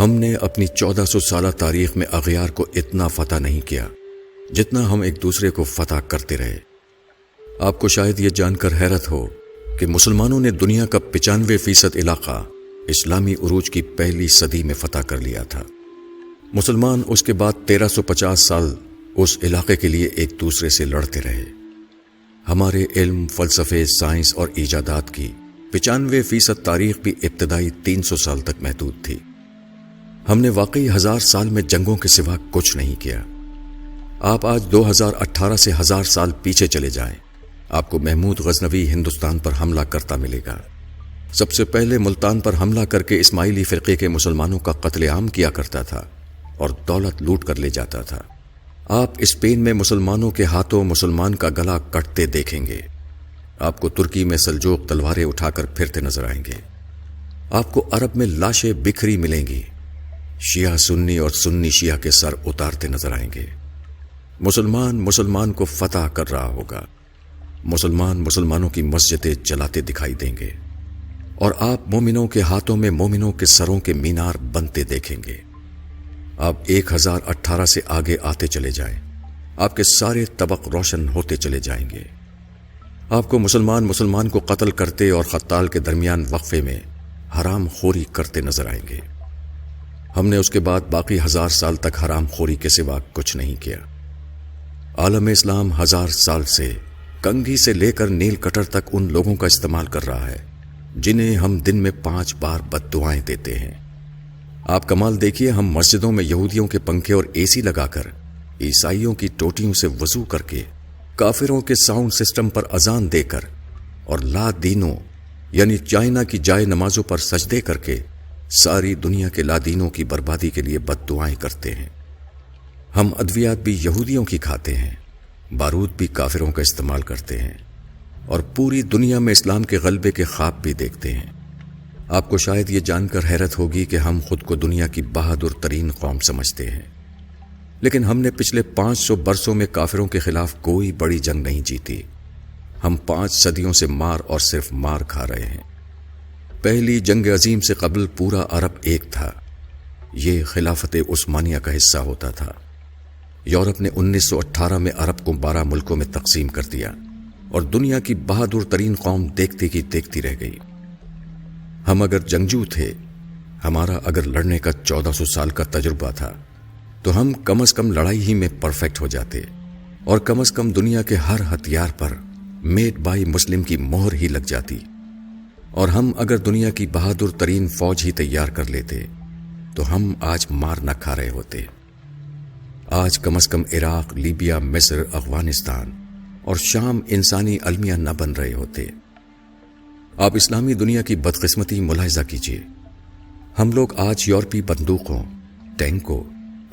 ہم نے اپنی 1400 سالہ تاریخ میں اغیار کو اتنا فتح نہیں کیا جتنا ہم ایک دوسرے کو فتح کرتے رہے۔ آپ کو شاید یہ جان کر حیرت ہو کہ مسلمانوں نے دنیا کا 95% علاقہ اسلامی عروج کی پہلی صدی میں فتح کر لیا تھا۔ مسلمان اس کے بعد 1350 سال اس علاقے کے لیے ایک دوسرے سے لڑتے رہے۔ ہمارے علم، فلسفے، سائنس اور ایجادات کی 95% تاریخ بھی ابتدائی 300 سال تک محدود تھی۔ ہم نے واقعی 1000 سال میں جنگوں کے سوا کچھ نہیں کیا۔ آپ آج 2018 سے 1000 سال پیچھے چلے جائیں، آپ کو محمود غزنوی ہندوستان پر حملہ کرتا ملے گا۔ سب سے پہلے ملتان پر حملہ کر کے اسماعیلی فرقے کے مسلمانوں کا قتل عام کیا کرتا تھا اور دولت لوٹ کر لے جاتا تھا۔ آپ اسپین میں مسلمانوں کے ہاتھوں مسلمان کا گلا کٹتے دیکھیں گے۔ آپ کو ترکی میں سلجوق تلواریں اٹھا کر پھرتے نظر آئیں گے۔ آپ کو عرب میں لاشیں بکھری ملیں گی۔ شیعہ سنی اور سنی شیعہ کے سر اتارتے نظر آئیں گے۔ مسلمان کو فتح کر رہا ہوگا۔ مسلمانوں کی مسجدیں جلاتے دکھائی دیں گے اور آپ مومنوں کے ہاتھوں میں مومنوں کے سروں کے مینار بنتے دیکھیں گے۔ آپ 1018 سے آگے آتے چلے جائیں، آپ کے سارے طبق روشن ہوتے چلے جائیں گے۔ آپ کو مسلمان کو قتل کرتے اور قتال کے درمیان وقفے میں حرام خوری کرتے نظر آئیں گے۔ ہم نے اس کے بعد باقی 1000 سال تک حرام خوری کے سوا کچھ نہیں کیا۔ عالم اسلام 1000 سال سے کنگھی سے لے کر نیل کٹر تک ان لوگوں کا استعمال کر رہا ہے جنہیں ہم دن میں 5 بار بد دعائیں دیتے ہیں۔ آپ کمال دیکھیے، ہم مسجدوں میں یہودیوں کے پنکھے اور اے سی لگا کر، عیسائیوں کی ٹوٹیوں سے وضو کر کے، کافروں کے ساؤنڈ سسٹم پر اذان دے کر اور لا دینوں یعنی چائنا کی جائے نمازوں پر سجدے کر کے ساری دنیا کے لا دینوں کی بربادی کے لیے بد دعائیں کرتے ہیں۔ ہم ادویات بھی یہودیوں کی کھاتے ہیں، بارود بھی کافروں کا استعمال کرتے ہیں اور پوری دنیا میں اسلام کے غلبے کے خواب بھی دیکھتے ہیں۔ آپ کو شاید یہ جان کر حیرت ہوگی کہ ہم خود کو دنیا کی بہادر ترین قوم سمجھتے ہیں، لیکن ہم نے پچھلے 500 برسوں میں کافروں کے خلاف کوئی بڑی جنگ نہیں جیتی۔ ہم 5 صدیوں سے مار اور صرف مار کھا رہے ہیں۔ پہلی جنگ عظیم سے قبل پورا عرب ایک تھا۔ یہ خلافت عثمانیہ کا حصہ ہوتا تھا۔ یورپ نے 1918 میں عرب کو 12 ملکوں میں تقسیم کر دیا اور دنیا کی بہادر ترین قوم دیکھتی کی دیکھتی رہ گئی۔ ہم اگر جنگجو تھے، ہمارا اگر لڑنے کا 1400 سال کا تجربہ تھا، تو ہم کم از کم لڑائی ہی میں پرفیکٹ ہو جاتے اور کم از کم دنیا کے ہر ہتھیار پر میڈ بائی مسلم کی مہر ہی لگ جاتی، اور ہم اگر دنیا کی بہادر ترین فوج ہی تیار کر لیتے تو ہم آج مار نہ کھا رہے ہوتے۔ آج کم از کم عراق، لیبیا، مصر، افغانستان اور شام انسانی المیہ نہ بن رہے ہوتے۔ آپ اسلامی دنیا کی بدقسمتی ملاحظہ کیجیے۔ ہم لوگ آج یورپی بندوقوں، ٹینکوں،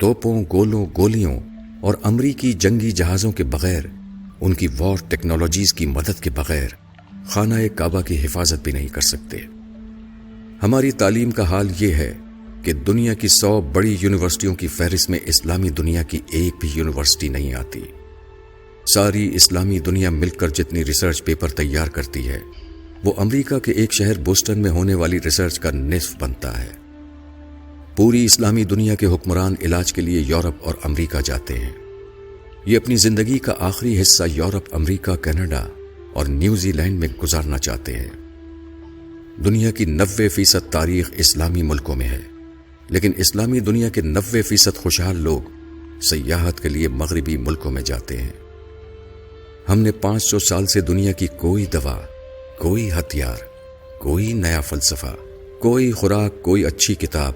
توپوں، گولوں، گولیوں اور امریکی جنگی جہازوں کے بغیر، ان کی وار ٹیکنالوجیز کی مدد کے بغیر خانہ کعبہ کی حفاظت بھی نہیں کر سکتے۔ ہماری تعلیم کا حال یہ ہے کہ دنیا کی 100 بڑی یونیورسٹیوں کی فہرست میں اسلامی دنیا کی ایک بھی یونیورسٹی نہیں آتی۔ ساری اسلامی دنیا مل کر جتنی ریسرچ پیپر تیار کرتی ہے، وہ امریکہ کے ایک شہر بوسٹن میں ہونے والی ریسرچ کا نصف بنتا ہے۔ پوری اسلامی دنیا کے حکمران علاج کے لیے یورپ اور امریکہ جاتے ہیں۔ یہ اپنی زندگی کا آخری حصہ یورپ، امریکہ، کینیڈا اور نیوزی لینڈ میں گزارنا چاہتے ہیں۔ دنیا کی 90% تاریخ اسلامی ملکوں میں ہے، لیکن اسلامی دنیا کے 90% خوشحال لوگ سیاحت کے لیے مغربی ملکوں میں جاتے ہیں۔ ہم نے 500 سال سے دنیا کی کوئی دوا، کوئی ہتھیار، کوئی نیا فلسفہ، کوئی خوراک، کوئی اچھی کتاب،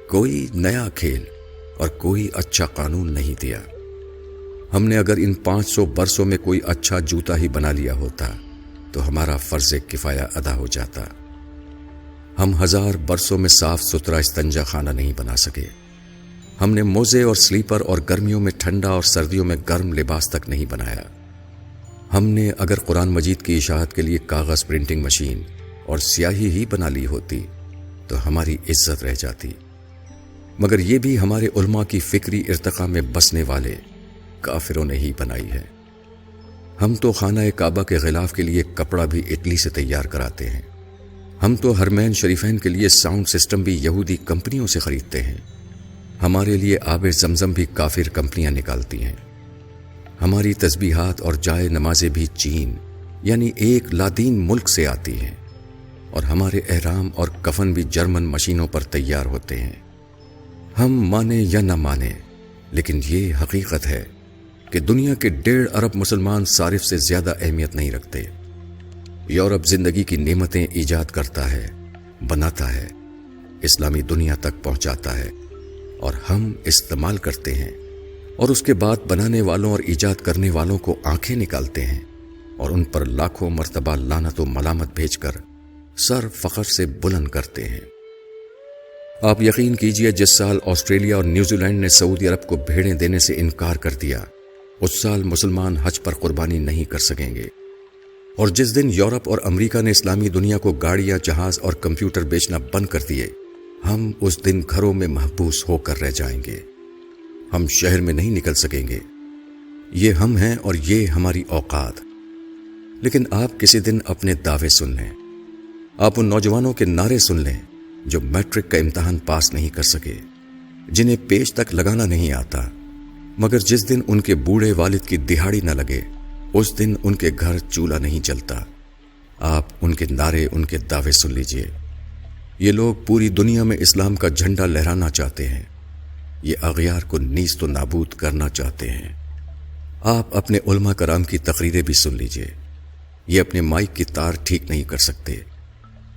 کوئی نیا کھیل اور کوئی اچھا قانون نہیں دیا۔ ہم نے اگر ان 500 برسوں میں کوئی اچھا جوتا ہی بنا لیا ہوتا تو ہمارا فرض کفایہ ادا ہو جاتا۔ ہم 1000 برسوں میں صاف ستھرا استنجا خانہ نہیں بنا سکے۔ ہم نے موزے اور سلیپر اور گرمیوں میں ٹھنڈا اور سردیوں میں گرم لباس تک نہیں بنایا۔ ہم نے اگر قرآن مجید کی اشاعت کے لیے کاغذ پرنٹنگ مشین اور سیاہی ہی بنا لی ہوتی تو ہماری عزت رہ جاتی، مگر یہ بھی ہمارے علماء کی فکری ارتقاء میں بسنے والے کافروں نے ہی بنائی ہے۔ ہم تو خانہ کعبہ کے غلاف کے لیے کپڑا بھی اٹلی سے تیار کراتے ہیں۔ ہم تو حرمین شریفین کے لیے ساؤنڈ سسٹم بھی یہودی کمپنیوں سے خریدتے ہیں۔ ہمارے لیے آب زمزم بھی کافر کمپنیاں نکالتی ہیں۔ ہماری تسبیحات اور جائے نمازیں بھی چین یعنی ایک لادین ملک سے آتی ہیں، اور ہمارے احرام اور کفن بھی جرمن مشینوں پر تیار ہوتے ہیں۔ ہم مانیں یا نہ مانیں، لیکن یہ حقیقت ہے کہ دنیا کے 1.5 ارب مسلمان صارف سے زیادہ اہمیت نہیں رکھتے۔ یورپ زندگی کی نعمتیں ایجاد کرتا ہے، بناتا ہے، اسلامی دنیا تک پہنچاتا ہے، اور ہم استعمال کرتے ہیں، اور اس کے بعد بنانے والوں اور ایجاد کرنے والوں کو آنکھیں نکالتے ہیں اور ان پر لاکھوں مرتبہ لعنت و ملامت بھیج کر سر فخر سے بلند کرتے ہیں۔ آپ یقین کیجئے، جس سال آسٹریلیا اور نیوزی لینڈ نے سعودی عرب کو بھیڑیں دینے سے انکار کر دیا، اس سال مسلمان حج پر قربانی نہیں کر سکیں گے۔ اور جس دن یورپ اور امریکہ نے اسلامی دنیا کو گاڑیاں، جہاز اور کمپیوٹر بیچنا بند کر دیے، ہم اس دن گھروں میں محبوس ہو کر رہ جائیں گے۔ ہم شہر میں نہیں نکل سکیں گے۔ یہ ہم ہیں اور یہ ہماری اوقات۔ لیکن آپ کسی دن اپنے دعوے سن لیں، آپ ان نوجوانوں کے نعرے سن لیں جو میٹرک کا امتحان پاس نہیں کر سکے، جنہیں پیج تک لگانا نہیں آتا، مگر جس دن ان کے بوڑھے والد کی دہاڑی نہ لگے، اس دن ان کے گھر چولہا نہیں جلتا۔ آپ ان کے نعرے، ان کے دعوے سن لیجئے۔ یہ لوگ پوری دنیا میں اسلام کا جھنڈا لہرانا چاہتے ہیں، یہ اغیار کو نیست و نابود کرنا چاہتے ہیں۔ آپ اپنے علماء کرام کی تقریریں بھی سن لیجئے، یہ اپنے مائک کی تار ٹھیک نہیں کر سکتے،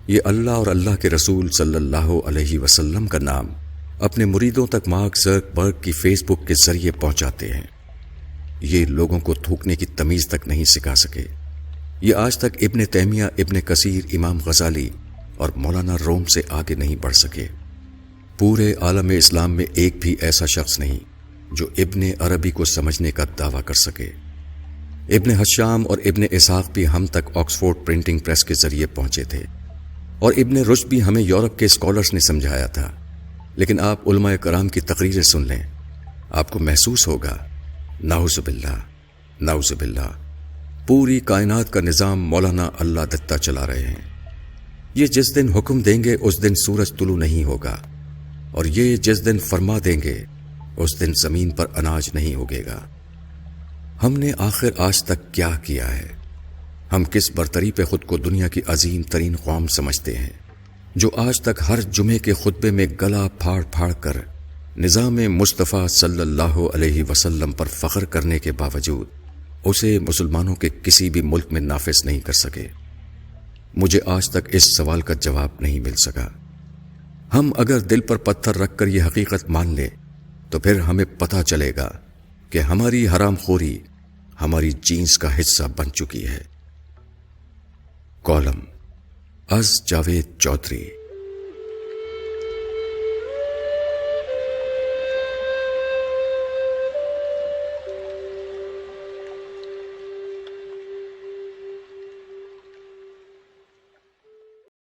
یہ اللہ اور اللہ کے رسول صلی اللہ علیہ وسلم کا نام اپنے مریدوں تک مارک زکربرگ کی فیس بک کے ذریعے پہنچاتے ہیں، یہ لوگوں کو تھوکنے کی تمیز تک نہیں سکھا سکے، یہ آج تک ابن تیمیہ، ابن کثیر، امام غزالی اور مولانا روم سے آگے نہیں بڑھ سکے۔ پورے عالم اسلام میں ایک بھی ایسا شخص نہیں جو ابن عربی کو سمجھنے کا دعویٰ کر سکے۔ ابن حشام اور ابن اسحاق بھی ہم تک آکسفورڈ پرنٹنگ پریس کے ذریعے پہنچے تھے، اور ابن رشد بھی ہمیں یورپ کے اسکالرز نے سمجھایا تھا۔ لیکن آپ علماء کرام کی تقریریں سن لیں، آپ کو محسوس ہوگا نعوذ باللہ، نعوذ باللہ، پوری کائنات کا نظام مولانا اللہ دتہ چلا رہے ہیں۔ یہ جس دن حکم دیں گے اس دن سورج طلوع نہیں ہوگا، اور یہ جس دن فرما دیں گے اس دن زمین پر اناج نہیں اگے گا۔ ہم نے آخر آج تک کیا کیا ہے؟ ہم کس برتری پہ خود کو دنیا کی عظیم ترین قوم سمجھتے ہیں، جو آج تک ہر جمعے کے خطبے میں گلا پھاڑ پھاڑ کر نظام مصطفیٰ صلی اللہ علیہ وسلم پر فخر کرنے کے باوجود اسے مسلمانوں کے کسی بھی ملک میں نافذ نہیں کر سکے؟ مجھے آج تک اس سوال کا جواب نہیں مل سکا۔ ہم اگر دل پر پتھر رکھ کر یہ حقیقت مان لیں تو پھر ہمیں پتہ چلے گا کہ ہماری حرام خوری ہماری جینس کا حصہ بن چکی ہے۔ کالم از جاوید چودھری۔